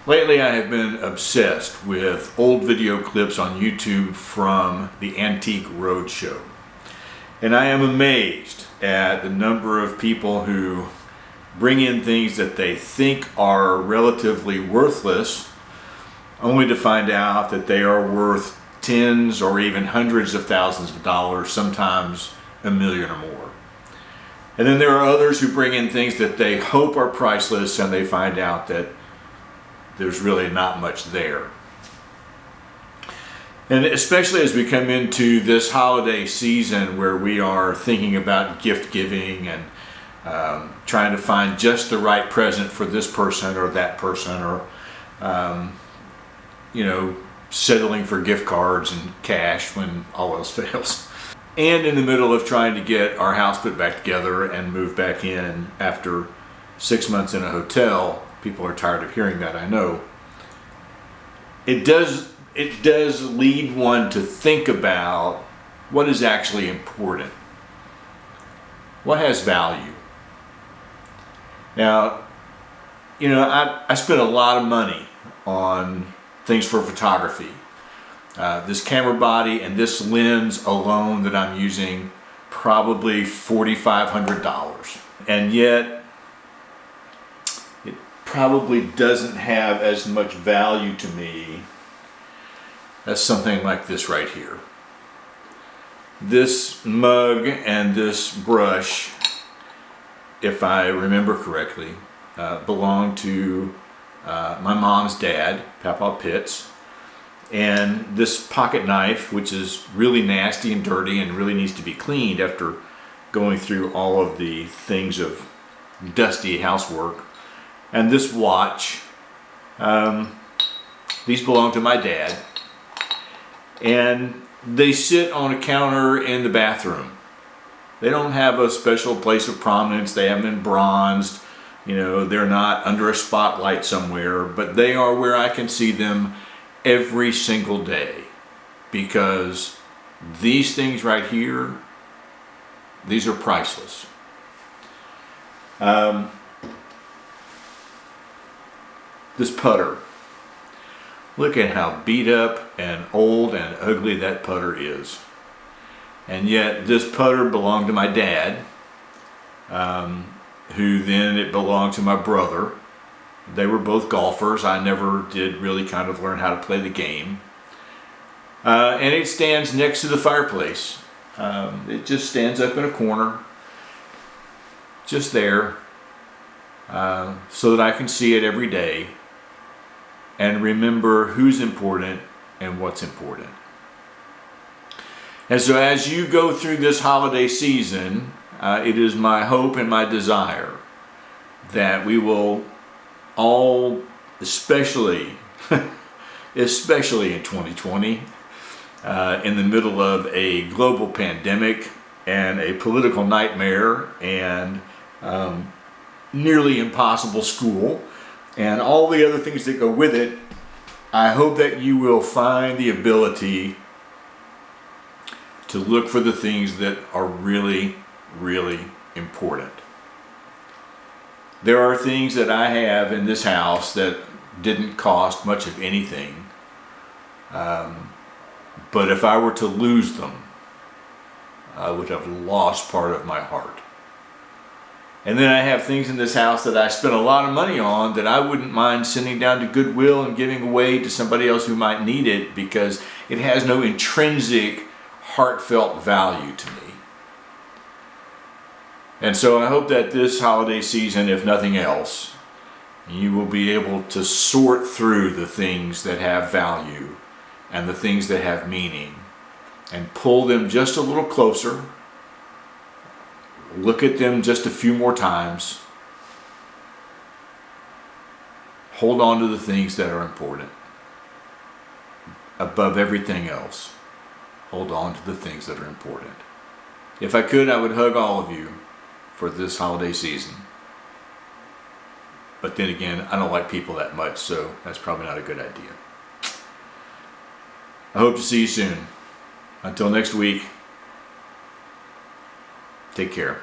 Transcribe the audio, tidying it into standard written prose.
Lately I have been obsessed with old video clips on YouTube from the Antique Roadshow. And I am amazed at the number of people who bring in things that they think are relatively worthless, only to find out that they are worth tens or even hundreds of thousands of dollars, sometimes a million or more. And then there are others who bring in things that they hope are priceless and they find out that there's really not much there. And especially as we come into this holiday season where we are thinking about gift giving and trying to find just the right present for this person or that person, or settling for gift cards and cash when all else fails. And in the middle of trying to get our house put back together and move back in after 6 months in a hotel. People are tired of hearing that, I know. It does lead one to think about what is actually important. What has value? Now, I spent a lot of money on things for photography. This camera body and this lens alone that I'm using, probably $4,500. And yet, it probably doesn't have as much value to me as something like this right here. This mug and this brush, if I remember correctly, belonged to my mom's dad, Papa Pitts. And this pocket knife, which is really nasty and dirty and really needs to be cleaned after going through all of the things of dusty housework. And this watch, these belong to my dad. And they sit on a counter in the bathroom. They don't have a special place of prominence. They haven't been bronzed. They're not under a spotlight somewhere, but they are where I can see them every single day, because these things right here, these are priceless. This putter, look at how beat up and old and ugly that putter is. And yet this putter belonged to my dad, who then it belonged to my brother. They were both golfers. I never did really kind of learn how to play the game. And it stands next to the fireplace. It just stands up in a corner, just there, so that I can see it every day and remember who's important and what's important. And so as you go through this holiday season, it is my hope and my desire that we will all, especially in 2020, in the middle of a global pandemic and a political nightmare and nearly impossible school and all the other things that go with it, I hope that you will find the ability to look for the things that are really, really important. There are things that I have in this house that didn't cost much of anything. But if I were to lose them, I would have lost part of my heart. And then I have things in this house that I spent a lot of money on that I wouldn't mind sending down to Goodwill and giving away to somebody else who might need it, because it has no intrinsic, heartfelt value to me. And so I hope that this holiday season, if nothing else, you will be able to sort through the things that have value and the things that have meaning and pull them just a little closer, look at them just a few more times, hold on to the things that are important. Above everything else, hold on to the things that are important. If I could, I would hug all of you for this holiday season. But then again, I don't like people that much, so that's probably not a good idea. I hope to see you soon. Until next week, take care.